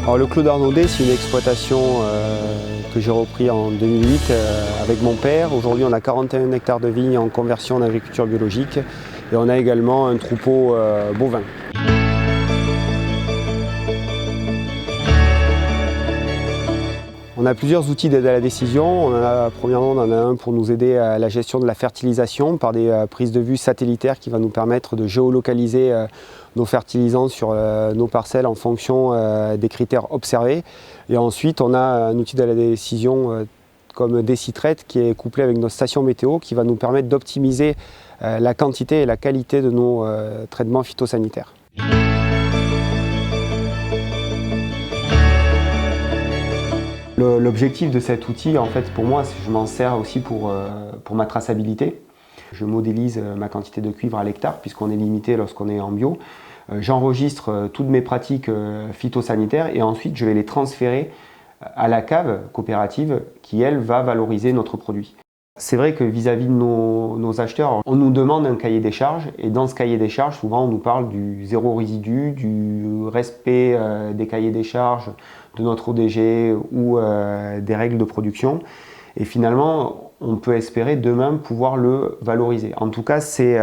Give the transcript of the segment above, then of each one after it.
Alors, le Clos d'Arnaudet, c'est une exploitation que j'ai repris en 2008 avec mon père. Aujourd'hui, on a 41 hectares de vignes en conversion en agriculture biologique et on a également un troupeau bovin. On a plusieurs outils d'aide à la décision. Premièrement, on en a un pour nous aider à la gestion de la fertilisation par des prises de vue satellitaires qui va nous permettre de géolocaliser nos fertilisants sur nos parcelles en fonction des critères observés. Et ensuite, on a un outil d'aide à la décision comme Décitraite qui est couplé avec notre station météo qui va nous permettre d'optimiser la quantité et la qualité de nos traitements phytosanitaires. L'objectif de cet outil, en fait, pour moi, je m'en sers aussi pour ma traçabilité. Je modélise ma quantité de cuivre à l'hectare, puisqu'on est limité lorsqu'on est en bio. J'enregistre toutes mes pratiques phytosanitaires et ensuite je vais les transférer à la cave coopérative qui, elle, va valoriser notre produit. C'est vrai que vis-à-vis de nos acheteurs, on nous demande un cahier des charges et dans ce cahier des charges, souvent on nous parle du zéro résidu, du respect des cahiers des charges de notre ODG ou des règles de production. Et finalement, on peut espérer demain pouvoir le valoriser. En tout cas, c'est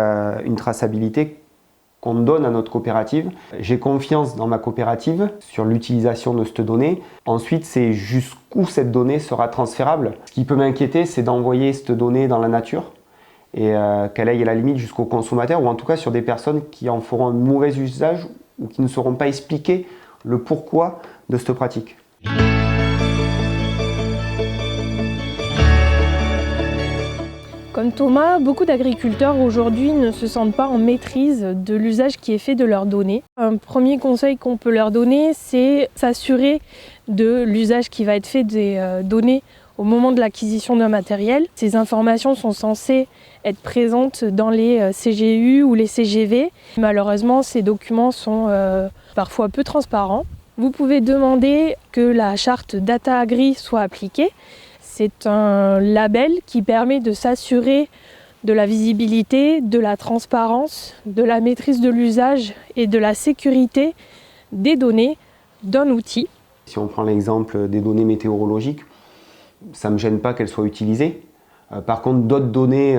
une traçabilité qu'on donne à notre coopérative. J'ai confiance dans ma coopérative sur l'utilisation de cette donnée. Ensuite, c'est jusqu'où cette donnée sera transférable. Ce qui peut m'inquiéter, c'est d'envoyer cette donnée dans la nature et qu'elle aille à la limite jusqu'au consommateur ou en tout cas sur des personnes qui en feront un mauvais usage ou qui ne sauront pas expliquer le pourquoi de cette pratique. Comme Thomas, beaucoup d'agriculteurs aujourd'hui ne se sentent pas en maîtrise de l'usage qui est fait de leurs données. Un premier conseil qu'on peut leur donner, c'est s'assurer de l'usage qui va être fait des données au moment de l'acquisition d'un matériel. Ces informations sont censées être présentes dans les CGU ou les CGV. Malheureusement, ces documents sont parfois peu transparents. Vous pouvez demander que la charte Data Agri soit appliquée. C'est un label qui permet de s'assurer de la visibilité, de la transparence, de la maîtrise de l'usage et de la sécurité des données d'un outil. Si on prend l'exemple des données météorologiques, ça ne me gêne pas qu'elles soient utilisées. Par contre, d'autres données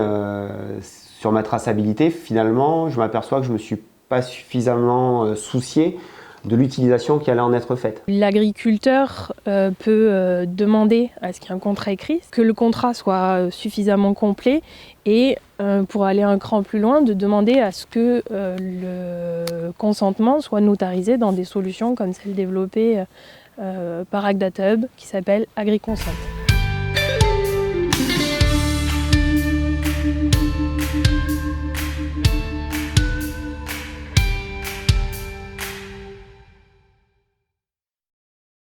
sur ma traçabilité, finalement, je m'aperçois que je ne me suis pas suffisamment soucié de l'utilisation qui allait en être faite. L'agriculteur peut demander à ce qu'il y ait un contrat écrit, que le contrat soit suffisamment complet et pour aller un cran plus loin, de demander à ce que le consentement soit notarisé dans des solutions comme celle développée par AgDataHub qui s'appelle AgriConsent.